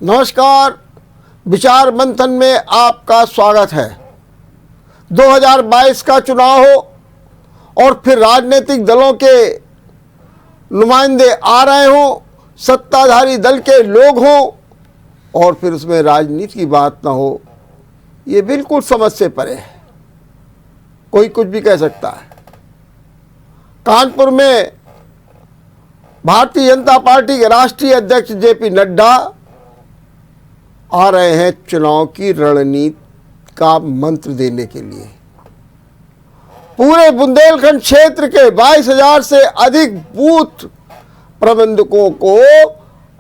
नमस्कार। विचार मंथन में आपका स्वागत है। 2022 का चुनाव हो और फिर राजनीतिक दलों के नुमाइंदे आ रहे हों, सत्ताधारी दल के लोग हों और फिर उसमें राजनीति की बात ना हो, ये बिल्कुल समझ से परे है। कोई कुछ भी कह सकता है। कानपुर में भारतीय जनता पार्टी के राष्ट्रीय अध्यक्ष जेपी नड्डा आ रहे हैं चुनाव की रणनीति का मंत्र देने के लिए। पूरे बुंदेलखंड क्षेत्र के 22,000 से अधिक बूथ प्रबंधकों को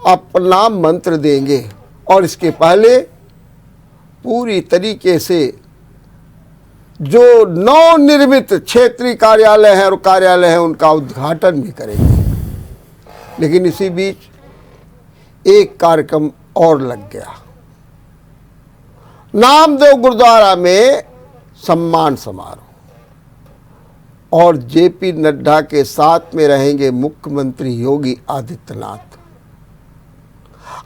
अपना मंत्र देंगे और इसके पहले पूरी तरीके से जो नवनिर्मित क्षेत्रीय कार्यालय है और कार्यालय है उनका उद्घाटन भी करेंगे। लेकिन इसी बीच एक कार्यक्रम और लग गया। नामदेव गुरुद्वारा में सम्मान समारोह और जेपी नड्डा के साथ में रहेंगे मुख्यमंत्री योगी आदित्यनाथ।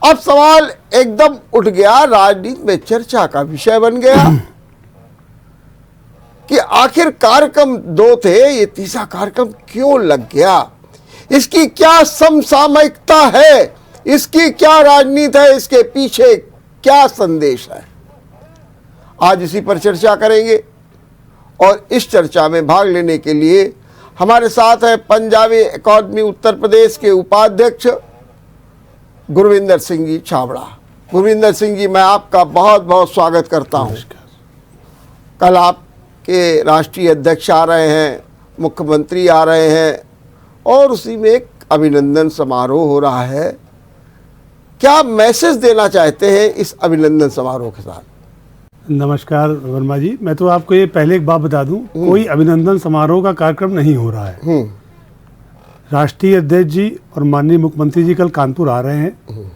अब सवाल एकदम उठ गया, राजनीति में चर्चा का विषय बन गया कि आखिर कार्यक्रम दो थे, ये तीसरा कार्यक्रम क्यों लग गया, इसकी क्या समसामयिकता है, इसकी क्या राजनीति है, इसके पीछे क्या संदेश है। आज इसी पर चर्चा करेंगे और इस चर्चा में भाग लेने के लिए हमारे साथ है पंजाबी अकादमी उत्तर प्रदेश के उपाध्यक्ष गुरविंदर सिंह जी छाबड़ा। गुरविंदर सिंह जी, मैं आपका बहुत बहुत स्वागत करता हूं। कल आपके राष्ट्रीय अध्यक्ष आ रहे हैं, मुख्यमंत्री आ रहे हैं और उसी में एक अभिनंदन समारोह हो रहा है। क्या मैसेज देना चाहते हैं इस अभिनंदन समारोह के साथ? नमस्कार वर्मा जी, मैं तो आपको ये पहले एक बात बता दूं, कोई अभिनंदन समारोह का कार्यक्रम नहीं हो रहा है। राष्ट्रीय अध्यक्ष जी और माननीय मुख्यमंत्री जी कल कानपुर आ रहे हैं।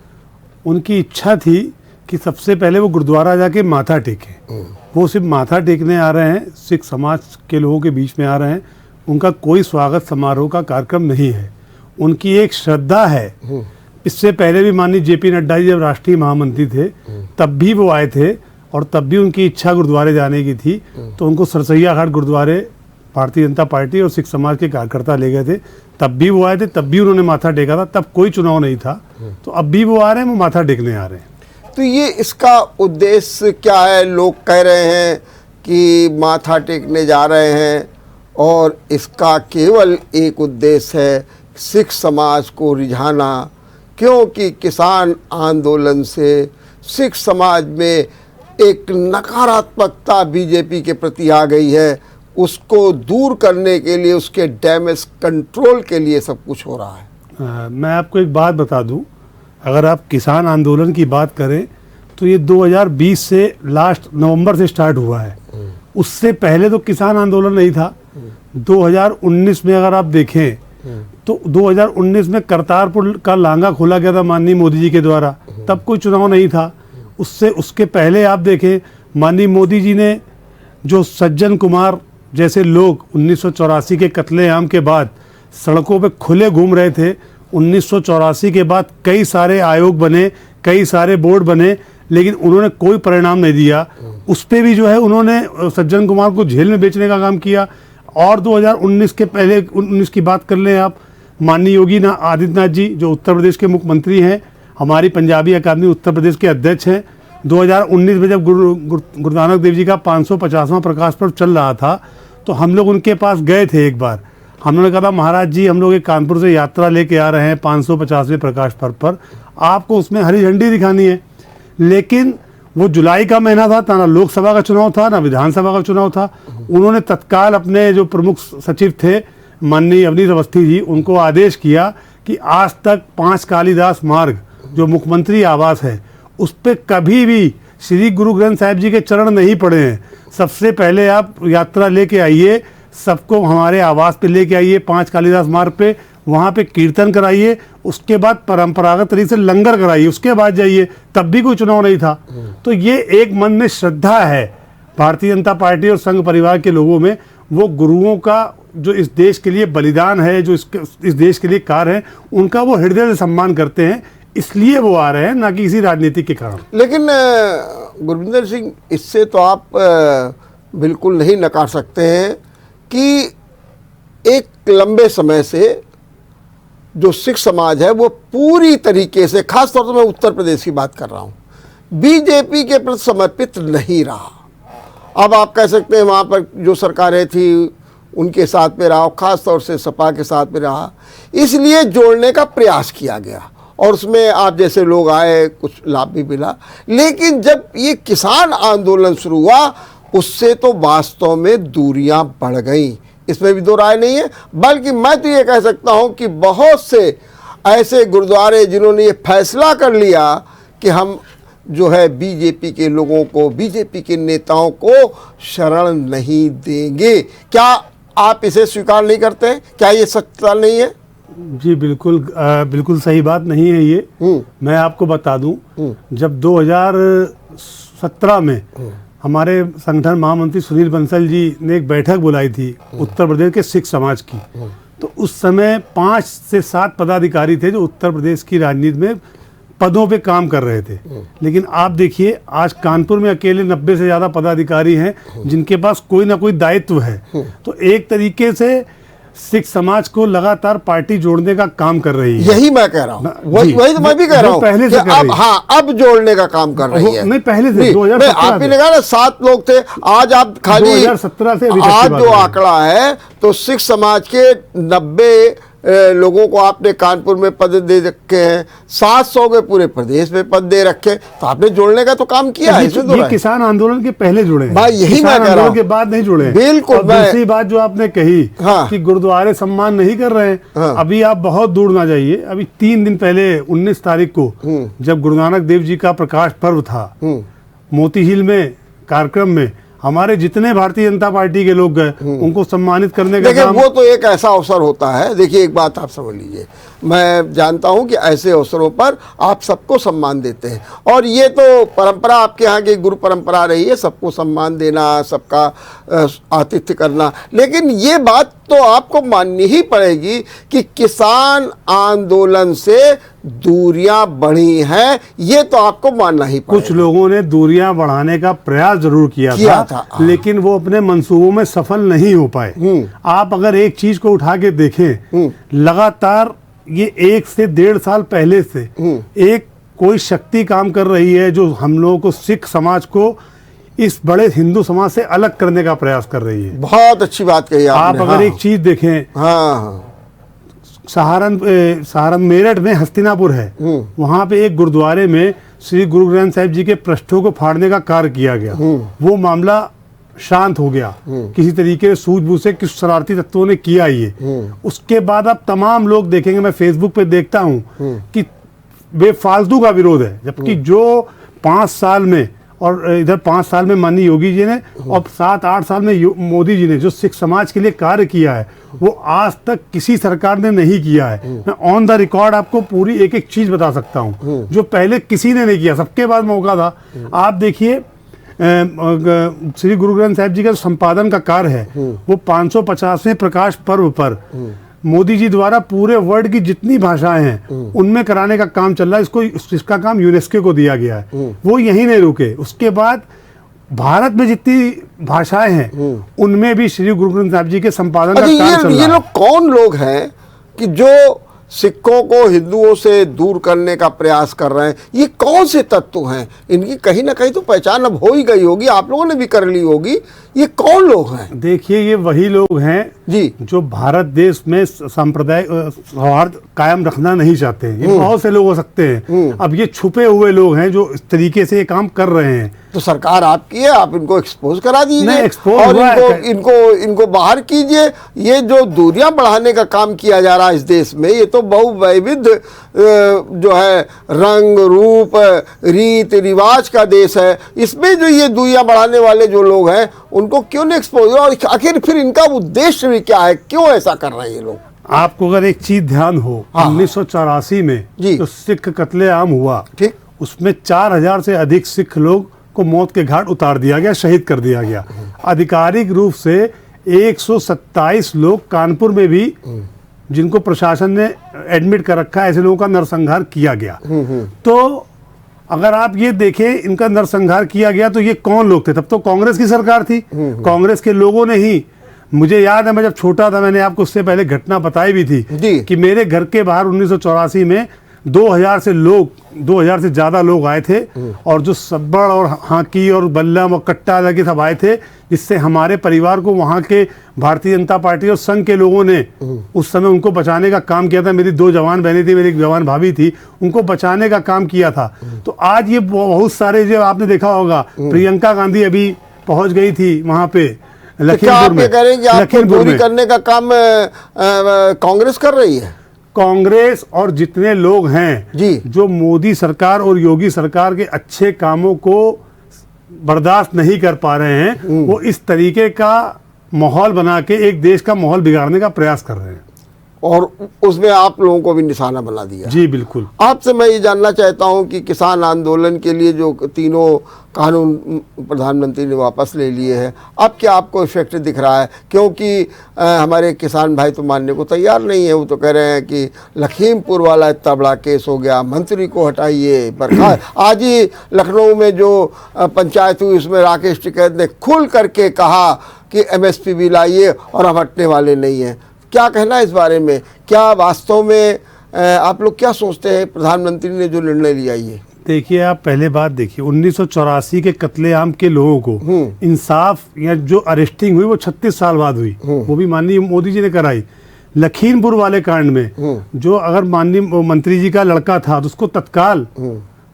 उनकी इच्छा थी कि सबसे पहले वो गुरुद्वारा जाके माथा टेकें। वो सिर्फ माथा टेकने आ रहे हैं, सिख समाज के लोगों के बीच में आ रहे हैं। उनका कोई स्वागत समारोह का कार्यक्रम नहीं है। उनकी एक श्रद्धा है। इससे पहले भी माननीय जेपी नड्डा जी जब राष्ट्रीय महामंत्री थे तब भी वो आए थे और तब भी उनकी इच्छा गुरुद्वारे जाने की थी। तो उनको सरसैया घाट गुरुद्वारे भारतीय जनता पार्टी और सिख समाज के कार्यकर्ता ले गए थे। तब भी वो आए थे, तब भी उन्होंने माथा टेका था, तब कोई चुनाव नहीं था। तो अब भी वो आ रहे हैं, वो माथा टेकने आ रहे हैं। तो ये इसका उद्देश्य क्या है? लोग कह रहे हैं कि माथा टेकने जा रहे हैं और इसका केवल एक उद्देश्य है सिख समाज को रिझाना, क्योंकि किसान आंदोलन से सिख समाज में एक नकारात्मकता बीजेपी के प्रति आ गई है। उसको दूर करने के लिए, उसके डैमेज कंट्रोल के लिए सब कुछ हो रहा है। मैं आपको एक बात बता दूं, अगर आप किसान आंदोलन की बात करें तो ये 2020 से लास्ट नवंबर से स्टार्ट हुआ है। उससे पहले तो किसान आंदोलन नहीं था। 2019 में अगर आप देखें तो 2019 में करतारपुर का लांगा खोला गया था माननीय मोदी जी के द्वारा, तब कोई चुनाव नहीं था। उसके पहले आप देखें, माननीय मोदी जी ने जो सज्जन कुमार जैसे लोग 1984 के कत्लेआम के बाद सड़कों पे खुले घूम रहे थे, 1984 के बाद कई सारे आयोग बने, कई सारे बोर्ड बने, लेकिन उन्होंने कोई परिणाम नहीं दिया। उस पर भी जो है उन्होंने सज्जन कुमार को जेल में बेचने का काम किया। और 2019 के पहले 19 की बात कर लें आप, माननीय योगी आदित्यनाथ जी जो उत्तर प्रदेश के मुख्यमंत्री हैं, हमारी पंजाबी अकादमी उत्तर प्रदेश के अध्यक्ष हैं। 2019 में जब गुरु नानक देव जी का 550वां प्रकाश पर्व चल रहा था तो हम लोग उनके पास गए थे। एक बार हमने कहा था, महाराज जी हम लोग एक कानपुर से यात्रा लेके आ रहे हैं 550वें प्रकाश पर्व पर, आपको उसमें हरी झंडी दिखानी है। लेकिन वो जुलाई का महीना था, ना लोकसभा का चुनाव था ना विधानसभा का चुनाव था। उन्होंने तत्काल अपने जो प्रमुख सचिव थे माननीय अवनीश अवस्थी जी, उनको आदेश किया कि आज तक 5 कालीदास मार्ग जो मुख्यमंत्री आवास है उस पर कभी भी श्री गुरु ग्रंथ साहिब जी के चरण नहीं पड़े हैं। सबसे पहले आप यात्रा लेके आइए, सबको हमारे आवास पे लेके आइए 5 कालीदास मार्ग पे, वहाँ पे कीर्तन कराइए, उसके बाद परंपरागत तरीके से लंगर कराइए, उसके बाद जाइए। तब भी कोई चुनाव नहीं था। तो ये एक मन में श्रद्धा है भारतीय जनता पार्टी और संघ परिवार के लोगों में, वो गुरुओं का जो इस देश के लिए बलिदान है, जो इस देश के लिए कार्य है, उनका वो हृदय से सम्मान करते हैं। इसलिए वो आ रहे हैं, ना कि किसी राजनीति के कारण। लेकिन गुरविंदर सिंह, इससे तो आप बिल्कुल नहीं नकार सकते हैं कि एक लंबे समय से जो सिख समाज है वो पूरी तरीके से, खास तौर से मैं उत्तर प्रदेश की बात कर रहा हूँ, बीजेपी के प्रति समर्पित नहीं रहा। अब आप कह सकते हैं वहाँ पर जो सरकारें थी उनके साथ में रहा, खास तौर से सपा के साथ में रहा, इसलिए जोड़ने का प्रयास किया गया और उसमें आप जैसे लोग आए, कुछ लाभ भी मिला। लेकिन जब ये किसान आंदोलन शुरू हुआ उससे तो वास्तव में दूरियां बढ़ गईं, इसमें भी दो राय नहीं है। बल्कि मैं तो ये कह सकता हूं कि बहुत से ऐसे गुरुद्वारे जिन्होंने ये फैसला कर लिया कि हम जो है बीजेपी के लोगों को, बीजेपी के नेताओं को शरण नहीं देंगे, क्या आप इसे स्वीकार नहीं करते? क्या ये सच्चा नहीं है? जी बिल्कुल, बिल्कुल सही बात नहीं है ये। मैं आपको बता दूं, जब 2017 में हमारे संगठन महामंत्री सुनील बंसल जी ने एक बैठक बुलाई थी उत्तर प्रदेश के सिख समाज की, तो उस समय 5 से 7 पदाधिकारी थे जो उत्तर प्रदेश की राजनीति में पदों पे काम कर रहे थे। लेकिन आप देखिए आज कानपुर में अकेले 90 से ज़्यादा पदाधिकारी हैं जिनके पास कोई ना कोई दायित्व है। तो एक तरीके से सिख समाज को लगातार पार्टी जोड़ने का काम कर रही है। यही मैं कह रहा हूँ, वही तो मैं भी कह रहा हूँ पहले से अब, हाँ, अब जोड़ने का काम कर रही है। नहीं, पहले से 2017 आप ही ने कहा ना 7 लोग थे, आज आप खाली 2017 से आज जो आंकड़ा है तो सिख समाज के 90 लोगों को आपने कानपुर में पद दे रखे हैं, 700 के पूरे प्रदेश में पद दे रखे, तो आपने जोड़ने का तो काम किया है। ये किसान आंदोलन के पहले जुड़े हैं, भाई यही मैं कह रहा हूं, के बाद नहीं जुड़े हैं। बिल्कुल। दूसरी बात जो आपने कही, हाँ, कि गुरुद्वारे सम्मान नहीं कर रहे हैं, हाँ, अभी आप बहुत दूर ना जाइए, अभी 3 दिन पहले 19 तारीख को जब गुरु नानक देव जी का प्रकाश पर्व था, मोती झील में कार्यक्रम में हमारे जितने भारतीय जनता पार्टी के लोग गए उनको सम्मानित करने का काम। वो तो एक ऐसा अवसर होता है। देखिए एक बात आप समझ लीजिए, मैं जानता हूं कि ऐसे अवसरों पर आप सबको सम्मान देते हैं और ये तो परंपरा आपके यहाँ की गुरु परंपरा रही है, सबको सम्मान देना, सबका आतिथ्य करना। लेकिन ये बात तो आपको माननी ही पड़ेगी कि किसान आंदोलन से दूरियां बढ़ी हैं, ये तो आपको मानना ही पड़ेगा। कुछ लोगों ने दूरियां बढ़ाने का प्रयास जरूर किया था, लेकिन वो अपने मंसूबों में सफल नहीं हो पाए। आप अगर एक चीज को उठा के देखें, लगातार ये 1 से 1.5 साल पहले से एक कोई शक्ति काम कर रही है जो हम लोगों को, सिख समाज को इस बड़े हिंदू समाज से अलग करने का प्रयास कर रही है। बहुत अच्छी बात कही आपने। आप अगर एक चीज देखें, सहारन मेरठ में हस्तिनापुर है, वहां पे एक गुरुद्वारे में श्री गुरु ग्रंथ साहिब जी के पृष्ठों को फाड़ने का कार्य किया गया। वो मामला शांत हो गया, किसी तरीके से सूझबूझ से किस शरारती तत्वों ने किया ये। उसके बाद अब तमाम लोग देखेंगे, मैं फेसबुक पे देखता हूँ कि बेफालतू का विरोध है, जबकि जो 5 साल में और इधर 5 साल में माननीय योगी जी ने और 7-8 साल में मोदी जी ने जो सिख समाज के लिए कार्य किया है वो आज तक किसी सरकार ने नहीं किया है। मैं ऑन द रिकॉर्ड आपको पूरी एक एक चीज बता सकता हूँ जो पहले किसी ने नहीं किया, सबके पास मौका था। आप देखिए श्री गुरु ग्रंथ साहिब जी का संपादन का कार्य है वो 550वें प्रकाश पर्व पर मोदी जी द्वारा पूरे वर्ल्ड की जितनी भाषाएं हैं उनमें कराने का काम चल रहा है। इसका काम यूनेस्को को दिया गया है। वो यहीं नहीं रुके, उसके बाद भारत में जितनी भाषाएं हैं उनमें भी श्री गुरु ग्रंथ साहिब जी के संपादन का कार्य चल रहा है। ये लोग कौन लोग हैं कि जो सिखों को हिंदुओं से दूर करने का प्रयास कर रहे हैं? ये कौन से तत्व हैं? इनकी कहीं ना कहीं तो पहचान अब हो ही गई होगी, आप लोगों ने भी कर ली होगी। ये कौन लोग हैं? देखिए ये वही लोग हैं जी जो भारत देश में सांप्रदायिक सौहार्द कायम रखना नहीं चाहते हैं। ये बहुत से लोग हो सकते हैं। अब ये छुपे हुए लोग हैं जो इस तरीके से ये काम कर रहे हैं। तो सरकार आपकी है, आप इनको एक्सपोज करा दीजिए और इनको बाहर कीजिए। ये जो दूरियां बढ़ाने का काम किया जा रहा है इस देश में, ये तो बहुवैविध जो है रंग रूप रीत रिवाज का देश है। इसमें जो ये दूरियां बढ़ाने वाले जो लोग हैं उनको क्यों नहीं एक्सपोज, और आखिर फिर इनका उद्देश्य भी क्या है, क्यों ऐसा कर रहे हैं ये लोग? आपको अगर एक चीज ध्यान हो, 1984 में जो सिख कत्लेआम हुआ, ठीक, उसमें 4000 से अधिक सिख लोग को मौत के घाट उतार दिया गया, शहीद कर दिया गया। आधिकारिक रूप से 127 लोग कानपुर में भी जिनको प्रशासन ने एडमिट कर रखा है, ऐसे लोगों का नरसंहार किया गया। तो अगर आप ये देखें इनका नरसंहार किया गया तो ये कौन लोग थे? तब तो कांग्रेस की सरकार थी, कांग्रेस के लोगों ने ही। मुझे याद है मैं जब छोटा था, मैंने आपको उससे पहले घटना बताई भी थी कि मेरे घर के बाहर 1984 में 2000 से ज्यादा लोग आए थे, और जो सब्बड़ और हाकी और बल्लम और कट्टा लगे सब आए थे, जिससे हमारे परिवार को वहाँ के भारतीय जनता पार्टी और संघ के लोगों ने उस समय उनको बचाने का काम किया था। मेरी 2 जवान बहनें थी, मेरी एक जवान भाभी थी, उनको बचाने का काम किया था। तो आज ये बहुत सारे, जो आपने देखा होगा प्रियंका गांधी अभी पहुंच गई थी वहां पे लखीमपुर में। कह रहे हैं कि आपको दूरी करने का काम कांग्रेस कर रही है? कांग्रेस और जितने लोग हैं जी, जो मोदी सरकार और योगी सरकार के अच्छे कामों को बर्दाश्त नहीं कर पा रहे हैं, वो इस तरीके का माहौल बना के एक देश का माहौल बिगाड़ने का प्रयास कर रहे हैं, और उसमें आप लोगों को भी निशाना बना दिया। जी बिल्कुल। आपसे मैं ये जानना चाहता हूं कि किसान आंदोलन के लिए जो तीनों कानून प्रधानमंत्री ने वापस ले लिए हैं, अब क्या आपको इफेक्ट दिख रहा है? क्योंकि हमारे किसान भाई तो मानने को तैयार नहीं है। वो तो कह रहे हैं कि लखीमपुर वाला इतना बड़ा केस हो गया, मंत्री को हटाइए, आज ही लखनऊ में जो पंचायत हुई उसमें राकेश टिकैत ने खुल करके कहा कि MSP भी लाइए और हम हटने वाले नहीं हैं। क्या कहना है इस बारे में? क्या वास्तव में आप लोग क्या सोचते हैं प्रधानमंत्री ने जो निर्णय लिया? ये देखिए, आप पहले बात देखिए, 1984 के कत्लेआम के लोगों को इंसाफ या जो अरेस्टिंग हुई वो 36 साल बाद हुई, वो भी माननीय मोदी जी ने कराई। लखीमपुर वाले कांड में जो अगर माननीय मंत्री जी का लड़का था तो उसको तत्काल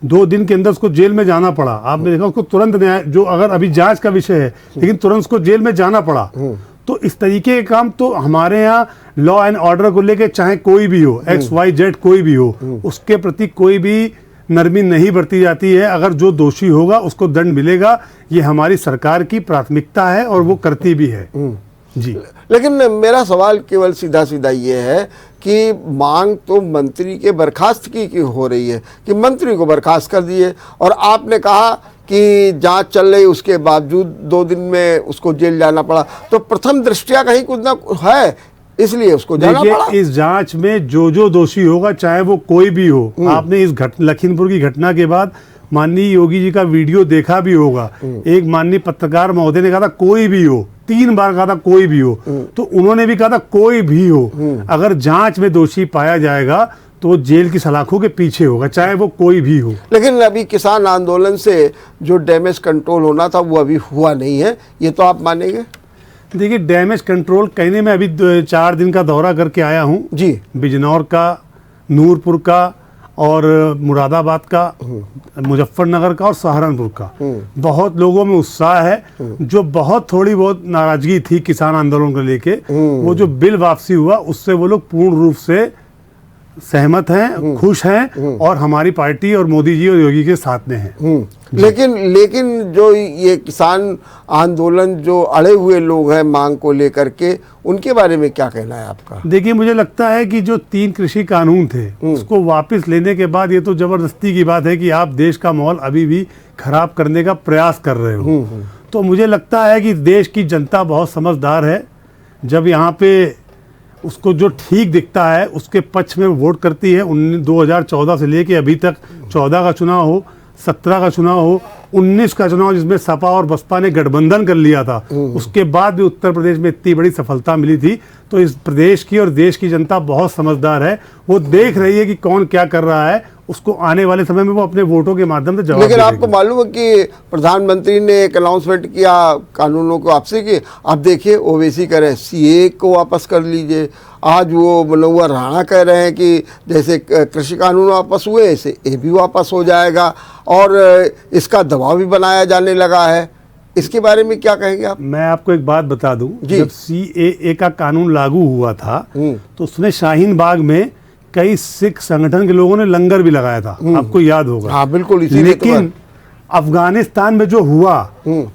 2 दिन के अंदर उसको जेल में जाना पड़ा। आपने देखा उसको तुरंत न्याय, जो अगर अभी जांच का विषय है, लेकिन तुरंत उसको जेल में जाना पड़ा। तो इस तरीके के काम तो हमारे यहाँ लॉ एंड ऑर्डर को लेके चाहे कोई भी हो, XYZ कोई भी हो, उसके प्रति कोई भी नरमी नहीं बरती जाती है। अगर जो दोषी होगा उसको दंड मिलेगा, ये हमारी सरकार की प्राथमिकता है और वो करती भी है। जी, लेकिन मेरा सवाल केवल सीधा सीधा ये है कि मांग तो मंत्री के बर्खास्त की हो रही है कि मंत्री को बर्खास्त कर दिए, और आपने कहा कि जांच चल रही, उसके बावजूद 2 दिन में उसको जेल जाना पड़ा। तो प्रथम दृष्टया कहीं कुछ ना है, इसलिए उसको जाना पड़ा। इस जांच में जो दोषी होगा, चाहे वो कोई भी हो, आपने इस लखीमपुर की घटना के बाद माननीय योगी जी का वीडियो देखा भी होगा। एक माननीय पत्रकार महोदय ने कहा था कोई भी हो, 3 बार कहा था कोई भी हो, तो उन्होंने भी कहा था कोई भी हो, अगर जांच में दोषी पाया जाएगा तो वो जेल की सलाखों के पीछे होगा, चाहे वो कोई भी हो। लेकिन अभी किसान आंदोलन से जो डैमेज कंट्रोल होना था वो अभी हुआ नहीं है, ये तो आप मानेंगे? देखिए, डैमेज कंट्रोल कहने में अभी 4 दिन का दौरा करके आया हूँ जी, बिजनौर का, नूरपुर का और मुरादाबाद का, मुजफ्फरनगर का और सहारनपुर का। बहुत लोगों में उत्साह है। जो बहुत थोड़ी बहुत नाराजगी थी किसान आंदोलन को लेके, वो जो बिल वापसी हुआ उससे वो लोग पूर्ण रूप से सहमत हैं, खुश हैं, और हमारी पार्टी और मोदी जी और योगी के साथ में हैं। लेकिन जो ये किसान आंदोलन जो अड़े हुए लोग हैं मांग को लेकर के, उनके बारे में क्या कहना है आपका? देखिए, मुझे लगता है कि जो 3 कृषि कानून थे उसको वापस लेने के बाद ये तो जबरदस्ती की बात है कि आप देश का माहौल अभी भी खराब करने का प्रयास कर रहे हो। तो मुझे लगता है कि देश की जनता बहुत समझदार है। जब यहाँ पे उसको जो ठीक दिखता है उसके पक्ष में वोट करती है। 2014 से लेके अभी तक 14 का चुनाव हो, 17 का चुनाव हो, 19 का चुनाव जिसमें सपा और बसपा ने गठबंधन कर लिया था, उसके बाद भी उत्तर प्रदेश में इतनी बड़ी सफलता मिली थी। तो इस प्रदेश की और देश की जनता बहुत समझदार है, वो देख रही है कि कौन क्या कर रहा है, उसको आने वाले समय में वो अपने वोटों के माध्यम से जवाब देगी। लेकिन आपको मालूम है कि प्रधानमंत्री ने एक अनाउंसमेंट किया कानूनों को वापसी की। आप देखिए, ओवैसी कह रहे हैं CAA को वापस कर लीजिए। आज वो मनोहर राणा कह रहे हैं कि जैसे कृषि कानून वापस हुए ऐसे ये भी वापस हो जाएगा, और इसका दबाव भी बनाया जाने लगा है। इसके बारे में क्या कहेंगे आप? मैं आपको एक बात बता दूं, जब CAA का कानून लागू हुआ था तो उसमें शाहीन बाग में कई सिख संगठन के लोगों ने लंगर भी लगाया था, आपको याद होगा। हाँ बिल्कुल। लेकिन अफगानिस्तान में जो हुआ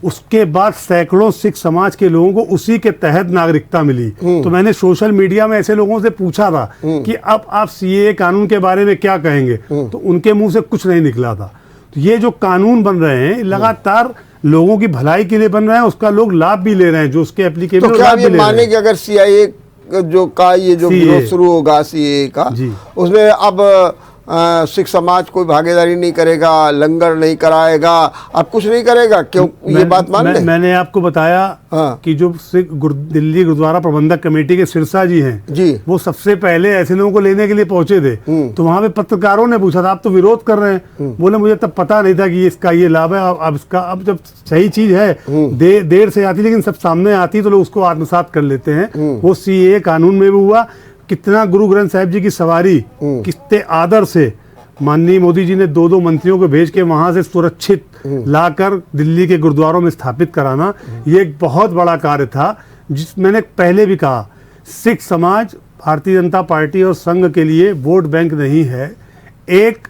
उसके बाद सैकड़ों सिख समाज के लोगों को उसी के तहत नागरिकता मिली। तो मैंने सोशल मीडिया में ऐसे लोगों से पूछा था कि अब आप CAA कानून के बारे में क्या कहेंगे, तो उनके मुंह से कुछ नहीं निकला था। तो ये जो कानून बन रहे हैं लगातार लोगों की भलाई के लिए बन रहे हैं, उसका लोग लाभ भी ले रहे हैं, जो उसके एप्लीकेबल तो क्या ये माने कि अगर जो का ये जो विरोध शुरू होगा सीए का, उसमें अब सिख समाज कोई भागीदारी नहीं करेगा, लंगर नहीं कराएगा, अब कुछ नहीं करेगा, क्यों? ये बात मान लें। मैंने आपको बताया कि जो दिल्ली गुरुद्वारा प्रबंधक कमेटी के सिरसा जी हैं जी, वो सबसे पहले ऐसे लोगों को लेने के लिए पहुंचे थे। तो वहां पे पत्रकारों ने पूछा था आप तो विरोध कर रहे हैं, बोले मुझे तब पता नहीं था कि इसका ये लाभ है। अब इसका अब जब सही चीज है देर से आती, लेकिन सब सामने आती तो लोग उसको आत्मसात कर लेते हैं। वो सीए कानून में भी हुआ। कितना गुरु ग्रंथ साहिब जी की सवारी कितने आदर से माननीय मोदी जी ने 2-2 मंत्रियों को भेज के वहां से सुरक्षित लाकर दिल्ली के गुरुद्वारों में स्थापित कराना, ये एक बहुत बड़ा कार्य था। जिस मैंने पहले भी कहा, सिख समाज भारतीय जनता पार्टी और संघ के लिए वोट बैंक नहीं है, एक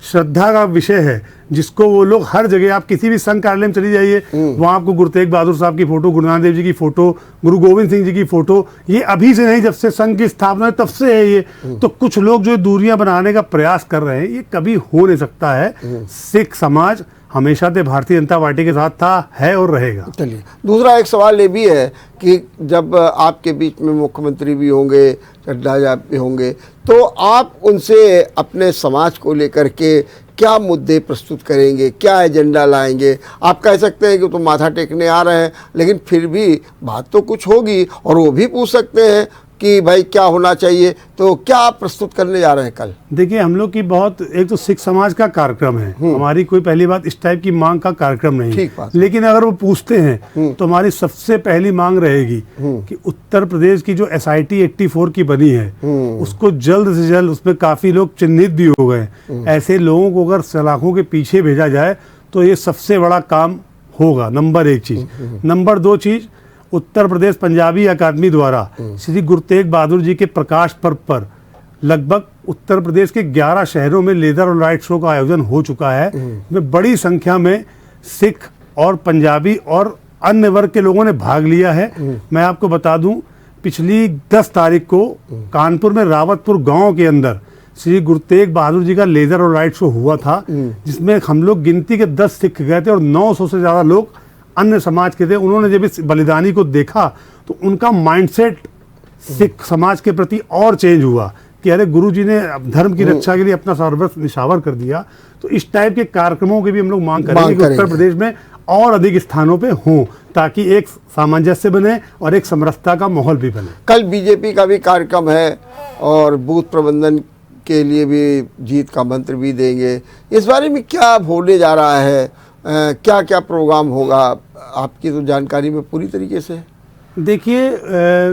श्रद्धा का विषय है जिसको वो लोग हर जगह, आप किसी भी संघ कार्यालय में चली जाइए, वहां आपको गुरु तेग बहादुर साहब की फोटो, गुरु नानक देव जी की फोटो, गुरु गोविंद सिंह जी की फोटो, ये अभी से नहीं, जब से संघ की स्थापना है तब से है ये। तो कुछ लोग जो दूरियां बनाने का प्रयास कर रहे हैं, ये कभी हो नहीं सकता है। सिख समाज हमेशा से भारतीय जनता पार्टी के साथ था, है और रहेगा। चलिए, दूसरा एक सवाल ये भी है कि जब आपके बीच में मुख्यमंत्री भी होंगे, चड्ढा भी होंगे, तो आप उनसे अपने समाज को लेकर के क्या मुद्दे प्रस्तुत करेंगे, क्या एजेंडा लाएंगे? आप कह सकते हैं कि तो माथा टेकने आ रहे हैं, लेकिन फिर भी बात तो कुछ होगी, और वो भी पूछ सकते हैं कि भाई क्या होना चाहिए। तो क्या आप प्रस्तुत करने जा रहे हैं कल? देखिए, हम लोग की बहुत, एक तो सिख समाज का कार्यक्रम है, हमारी कोई पहली बात इस टाइप की मांग का कार्यक्रम नहीं है। लेकिन अगर वो पूछते हैं तो हमारी सबसे पहली मांग रहेगी कि उत्तर प्रदेश की जो SIT 84 की बनी है, उसको जल्द से जल्द, उसमें काफी लोग चिन्हित भी हो गए, ऐसे लोगों को अगर सलाखों के पीछे भेजा जाए तो ये सबसे बड़ा काम होगा। नंबर 1 चीज। नंबर 2 चीज, उत्तर प्रदेश पंजाबी अकादमी द्वारा श्री गुरु तेग बहादुर जी के प्रकाश पर्व पर लगभग उत्तर प्रदेश के 11 शहरों में लेजर और लाइट शो का आयोजन हो चुका है। में बड़ी संख्या में सिख और पंजाबी और अन्य वर्ग के लोगों ने भाग लिया है। मैं आपको बता दूं, पिछली 10 तारीख को कानपुर में रावतपुर गांव के अंदर श्री गुरु तेग बहादुर जी का लेजर और लाइट शो हुआ था, जिसमें हम लोग गिनती के 10 सिख गए थे और 900 से ज्यादा लोग अन्य समाज के थे। उन्होंने जब इस बलिदानी को देखा तो उनका माइंडसेट सिख समाज के प्रति और चेंज हुआ कि अरे गुरु जी ने धर्म की रक्षा के लिए अपना सर्वस्व निछावर कर दिया। तो इस टाइप के कार्यक्रमों की भी हम लोग मांग करेंगे कि उत्तर प्रदेश में और अधिक स्थानों पे हों, ताकि एक सामंजस्य बने और एक समरसता का माहौल भी बने। कल बीजेपी का भी कार्यक्रम है और बूथ प्रबंधन के लिए भी जीत का मंत्र भी देंगे। इस बारे में क्या होने जा रहा है, क्या क्या प्रोग्राम होगा, आपकी तो जानकारी में पूरी तरीके से? देखिए,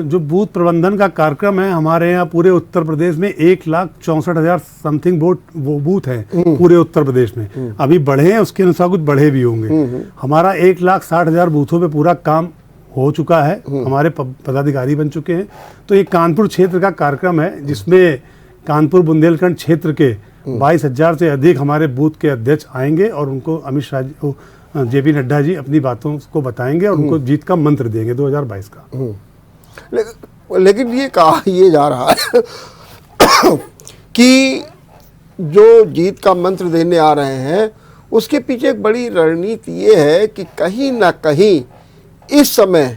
जो बूथ प्रबंधन का कार्यक्रम है, हमारे यहाँ पूरे उत्तर प्रदेश में 1,64,000 समथिंग वो बूथ हैं पूरे उत्तर प्रदेश में। अभी बढ़े हैं, उसके अनुसार कुछ बढ़े भी होंगे। हमारा 1,60,000 बूथों पे पूरा काम हो चुका है, हमारे पदाधिकारी बन चुके हैं। तो ये कानपुर क्षेत्र का कार्यक्रम है, जिसमें कानपुर बुंदेलखंड क्षेत्र के 22,000 से अधिक हमारे बूथ के अध्यक्ष आएंगे और उनको अमित शाह जी, JP नड्डा जी अपनी बातों को बताएंगे और उनको जीत का मंत्र देंगे 2022 का। लेकिन ये कहा ये जा रहा है कि जो जीत का मंत्र देने आ रहे हैं, उसके पीछे एक बड़ी रणनीति ये है कि कहीं ना कहीं इस समय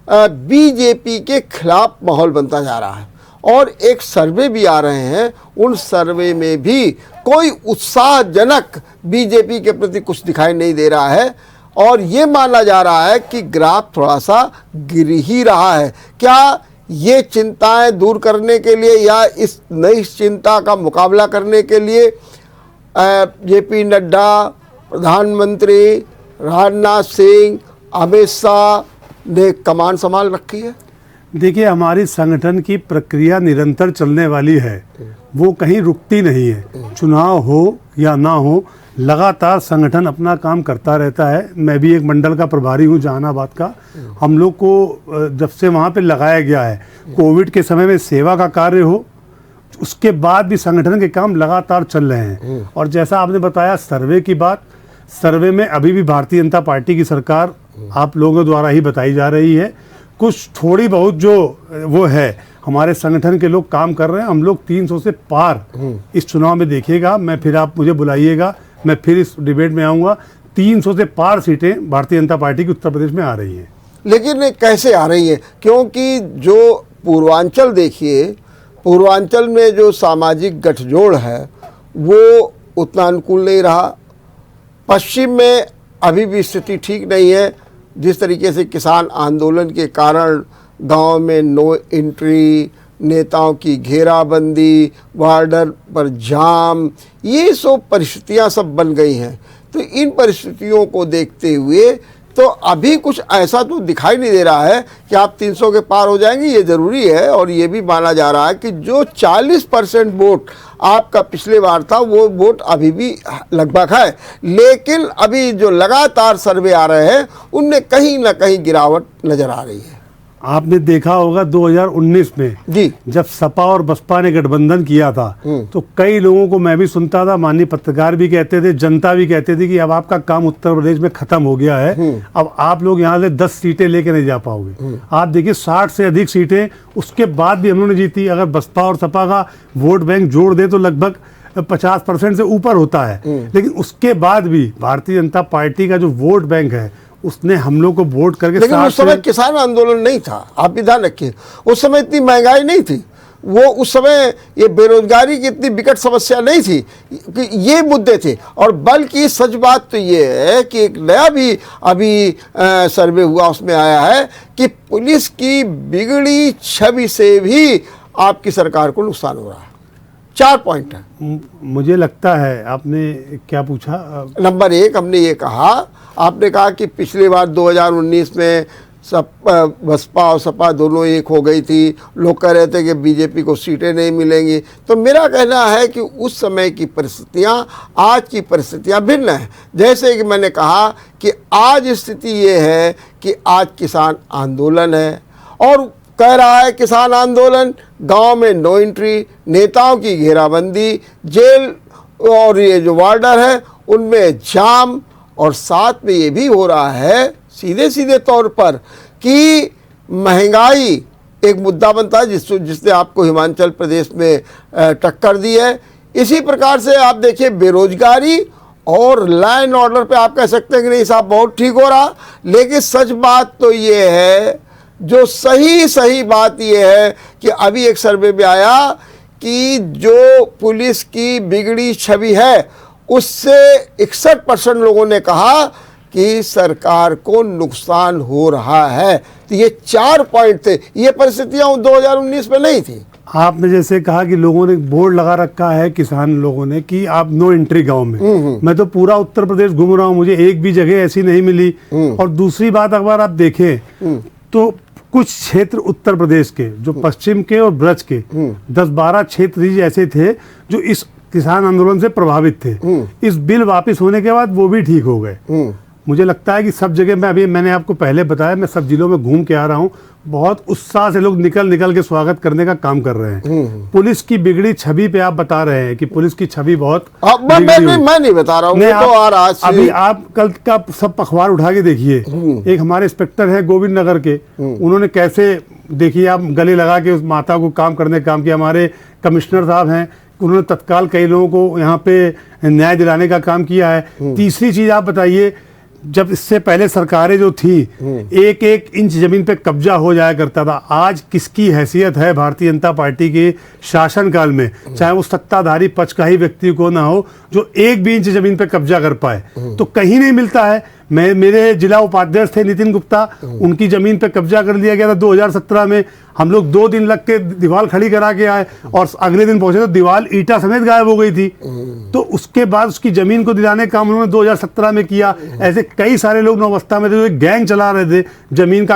बीजेपी के खिलाफ माहौल बनता जा रहा है। और एक सर्वे भी आ रहे हैं, उन सर्वे में भी कोई उत्साहजनक बीजेपी के प्रति कुछ दिखाई नहीं दे रहा है और ये माना जा रहा है कि ग्राफ थोड़ा सा गिर ही रहा है। क्या ये चिंताएं दूर करने के लिए या इस नई चिंता का मुकाबला करने के लिए JP नड्डा, प्रधानमंत्री राजनाथ सिंह, अमित शाह ने कमान संभाल रखी है? देखिए, हमारी संगठन की प्रक्रिया निरंतर चलने वाली है, वो कहीं रुकती नहीं है। चुनाव हो या ना हो, लगातार संगठन अपना काम करता रहता है। मैं भी एक मंडल का प्रभारी हूँ जहानाबाद का। हम लोग को जब से वहाँ पे लगाया गया है, कोविड के समय में सेवा का कार्य हो, उसके बाद भी संगठन के काम लगातार चल रहे हैं। और जैसा आपने बताया सर्वे की बात, सर्वे में अभी भी भारतीय जनता पार्टी की सरकार आप लोगों द्वारा ही बताई जा रही है। कुछ थोड़ी बहुत जो वो है, हमारे संगठन के लोग काम कर रहे हैं। हम लोग 300 से पार इस चुनाव में देखिएगा। मैं फिर, आप मुझे बुलाइएगा, मैं फिर इस डिबेट में आऊँगा। 300 से पार सीटें भारतीय जनता पार्टी की उत्तर प्रदेश में आ रही हैं। लेकिन कैसे आ रही है? क्योंकि जो पूर्वांचल देखिए, पूर्वांचल में जो सामाजिक गठजोड़ है वो उतना अनुकूल नहीं रहा। पश्चिम में अभी भी स्थिति ठीक नहीं है। जिस तरीके से किसान आंदोलन के कारण गांव में नो एंट्री, नेताओं की घेराबंदी, बॉर्डर पर जाम, ये सब परिस्थितियां सब बन गई हैं। तो इन परिस्थितियों को देखते हुए तो अभी कुछ ऐसा तो दिखाई नहीं दे रहा है कि आप 300 के पार हो जाएंगे। ये ज़रूरी है और ये भी माना जा रहा है कि जो 40% वोट आपका पिछले बार था वो वोट अभी भी लगभग है, लेकिन अभी जो लगातार सर्वे आ रहे हैं उनमें कहीं ना कहीं गिरावट नज़र आ रही है। आपने देखा होगा 2019 में जी, जब सपा और बसपा ने गठबंधन किया था तो कई लोगों को, मैं भी सुनता था, माननीय पत्रकार भी कहते थे, जनता भी कहते थे कि अब आपका काम उत्तर प्रदेश में खत्म हो गया है, अब आप लोग यहाँ से 10 सीटें लेके नहीं जा पाओगे। आप देखिए 60 से अधिक सीटें उसके बाद भी हम लोगों ने जीती। अगर बसपा और सपा का वोट बैंक जोड़ दे तो लगभग 50% से ऊपर होता है, लेकिन उसके बाद भी भारतीय जनता पार्टी का जो वोट बैंक है उसने हम लोग को वोट करके, लेकिन उस समय किसान आंदोलन नहीं था, आप भी ध्यान रखिए। उस समय इतनी महंगाई नहीं थी, वो उस समय ये बेरोजगारी की इतनी विकट समस्या नहीं थी कि ये मुद्दे थे। और बल्कि सच बात तो ये है कि एक नया भी अभी सर्वे हुआ, उसमें आया है कि पुलिस की बिगड़ी छवि से भी आपकी सरकार को नुकसान हो रहा है। 4 पॉइंट है। मुझे लगता है, आपने क्या पूछा? नंबर 1 हमने ये कहा, आपने कहा कि पिछली बार 2019 में बसपा और सपा दोनों एक हो गई थी, लोग कह रहे थे कि बीजेपी को सीटें नहीं मिलेंगी। तो मेरा कहना है कि उस समय की परिस्थितियां आज की परिस्थितियां भिन्न हैं। जैसे कि मैंने कहा कि आज स्थिति ये है कि आज किसान आंदोलन है और कह रहा है किसान आंदोलन, गांव में नो एंट्री, नेताओं की घेराबंदी, जेल और ये जो बॉर्डर है उनमें जाम, और साथ में ये भी हो रहा है सीधे सीधे तौर पर कि महंगाई एक मुद्दा बनता है जिसने आपको हिमाचल प्रदेश में टक्कर दी है। इसी प्रकार से आप देखिए बेरोजगारी और लॉ एंड ऑर्डर पे आप कह सकते हैं कि नहीं साहब बहुत ठीक हो रहा, लेकिन सच बात तो ये है, जो सही बात ये है कि अभी एक सर्वे में आया कि जो पुलिस की बिगड़ी छवि है उससे 61% लोगों ने कहा कि सरकार को नुकसान हो रहा है। तो ये 4 पॉइंट थे। ये परिस्थितियां 2019 में नहीं थी। आपने जैसे कहा कि लोगों ने बोर्ड लगा रखा है, किसान लोगों ने, कि आप नो एंट्री गांव में। मैं तो पूरा उत्तर प्रदेश घूम रहा हूं, मुझे एक भी जगह ऐसी नहीं मिली। और दूसरी बात, अगर आप देखें तो कुछ क्षेत्र उत्तर प्रदेश के, जो पश्चिम के और ब्रज के 10-12 क्षेत्र ही ऐसे थे जो इस किसान आंदोलन से प्रभावित थे। इस बिल वापस होने के बाद वो भी ठीक हो गए। मुझे लगता है कि सब जगह, मैंने आपको पहले बताया, मैं सब जिलों में घूम के आ रहा हूँ, बहुत उत्साह से लोग निकल के स्वागत करने का काम कर रहे हैं। पुलिस की बिगड़ी छवि पे आप बता रहे हैं कि पुलिस की छवि बहुत, मैं नहीं बता रहा हूँ, तो अभी आप कल का सब अखबार उठा के देखिए। एक हमारे इंस्पेक्टर है गोविंद नगर के, उन्होंने कैसे, देखिए आप, गले लगा के उस माता को काम किया। हमारे कमिश्नर साहब हैं, उन्होंने तत्काल कई लोगों को यहाँ पे न्याय दिलाने का काम किया है। तीसरी चीज आप बताइए, जब इससे पहले सरकारें जो थी 1-1 इंच जमीन पे कब्जा हो जाया करता था, आज किसकी हैसियत है भारतीय जनता पार्टी के शासनकाल में, चाहे वो सत्ताधारी पक्ष का ही व्यक्ति को ना हो, जो 1 भी इंच जमीन पे कब्जा कर पाए? तो कहीं नहीं मिलता है। मेरे जिला उपाध्यक्ष थे नितिन गुप्ता, उनकी जमीन पे कब्जा कर लिया गया था 2017 में। हम लोग 2 दिन लग के दीवार खड़ी करा के आए और अगले दिन पहुंचे तो दीवार ईटा समेत गायब हो गई थी। तो उसके बाद उसकी जमीन को दिलाने का काम उन्होंने 2017 में किया। ऐसे कई सारे लोग नवस्था में थे जो गैंग चला रहे थे जमीन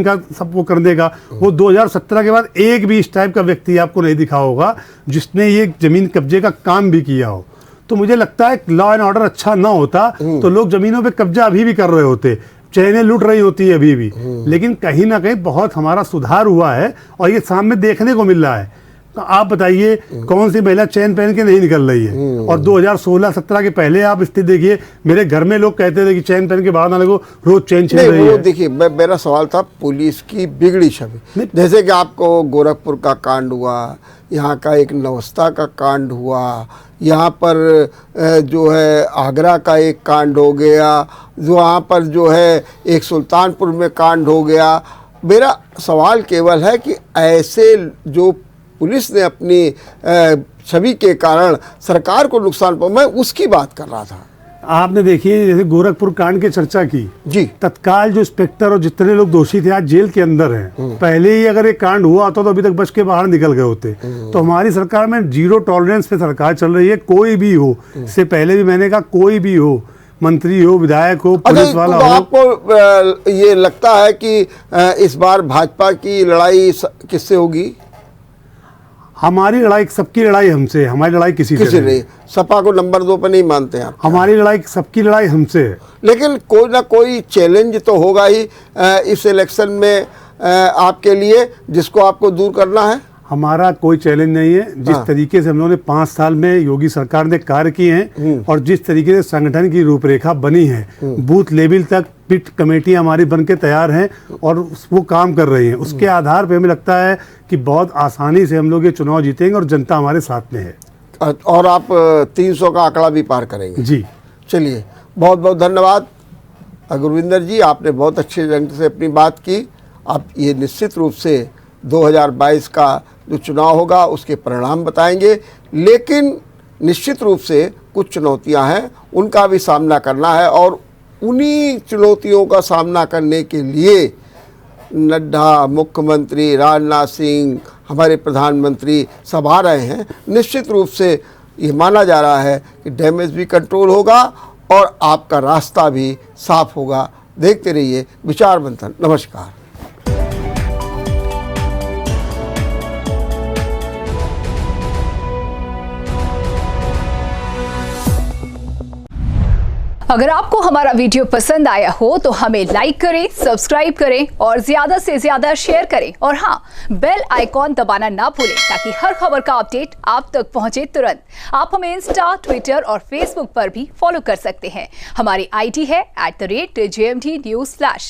का सब वो करने का। वो 2017 के बाद एक भी इस टाइप का व्यक्ति आपको नहीं दिखा होगा जिसने ये जमीन कब्जे का काम भी किया हो। तो मुझे लगता है लॉ एंड ऑर्डर अच्छा ना होता तो लोग जमीनों पे कब्जा अभी भी कर रहे होते, चैनें लूट रही होती है अभी भी। लेकिन कहीं ना कहीं बहुत हमारा सुधार हुआ है और ये सामने देखने को मिल रहा है। तो आप बताइए कौन सी महिला चैन पहन के नहीं निकल रही है? और 2016-17 के पहले आप स्थिति देखिए, मेरे घर में लोग कहते थे कि चैन पहन के बाहर ना लगो, रोज चैन छीन रही है। देखिए, मेरा सवाल था पुलिस की बिगड़ी छवि। जैसे कि आपको गोरखपुर का कांड हुआ, यहाँ का एक नवस्था का कांड हुआ, यहाँ पर जो है आगरा का एक कांड हो गया, जो वहाँ पर जो है एक सुल्तानपुर में कांड हो गया। मेरा सवाल केवल है कि ऐसे जो पुलिस ने अपनी छवि के कारण सरकार को नुकसान पहुंचा, मैं उसकी बात कर रहा था। आपने देखिए जैसे गोरखपुर कांड की चर्चा की जी, तत्काल जो इंस्पेक्टर और जितने लोग दोषी थे आज जेल के अंदर हैं। पहले ही अगर ये कांड हुआ होता तो अभी तक बच के बाहर निकल गए होते। तो हमारी सरकार में 0 टॉलरेंस पे सरकार चल रही है। कोई भी हो, इससे पहले भी मैंने कहा, कोई भी हो, मंत्री हो, विधायक हो, पुलिस वाला तो हो। आपको ये लगता है कि इस बार भाजपा की लड़ाई किससे होगी? हमारी लड़ाई, सबकी लड़ाई हमसे है, हमारी लड़ाई किसी से नहीं। सपा को नंबर 2 पर नहीं मानते हैं आप? हमारी लड़ाई, सबकी लड़ाई हमसे है। लेकिन कोई ना कोई चैलेंज तो होगा ही इस इलेक्शन में आपके लिए, जिसको आपको दूर करना है। हमारा कोई चैलेंज नहीं है। जिस तरीके से हम लोगों ने 5 साल में योगी सरकार ने कार्य किए हैं और जिस तरीके से संगठन की रूपरेखा बनी है, बूथ लेवल तक पिट कमेटियां हमारी बन के तैयार हैं और वो काम कर रही हैं। उसके आधार पे हमें लगता है कि बहुत आसानी से हम लोग ये चुनाव जीतेंगे और जनता हमारे साथ में है। और आप 300 का आंकड़ा भी पार करेंगे। जी, चलिए, बहुत बहुत धन्यवाद गुरविंदर जी, आपने बहुत अच्छे ढंग से अपनी बात की। आप ये निश्चित रूप से 2022 का जो चुनाव होगा उसके परिणाम बताएंगे, लेकिन निश्चित रूप से कुछ चुनौतियां हैं, उनका भी सामना करना है और उन्हीं चुनौतियों का सामना करने के लिए नड्डा, मुख्यमंत्री, राजनाथ सिंह, हमारे प्रधानमंत्री सब आ रहे हैं। निश्चित रूप से ये माना जा रहा है कि डैमेज भी कंट्रोल होगा और आपका रास्ता भी साफ होगा। देखते रहिए विचार मंथन। नमस्कार। अगर आपको हमारा वीडियो पसंद आया हो तो हमें लाइक करें, सब्सक्राइब करें और ज्यादा से ज्यादा शेयर करें। और हाँ, बेल आइकॉन दबाना ना भूलें ताकि हर खबर का अपडेट आप तक पहुंचे तुरंत। आप हमें इंस्टा, ट्विटर और फेसबुक पर भी फॉलो कर सकते हैं। हमारी आईडी है @JMT News Flash।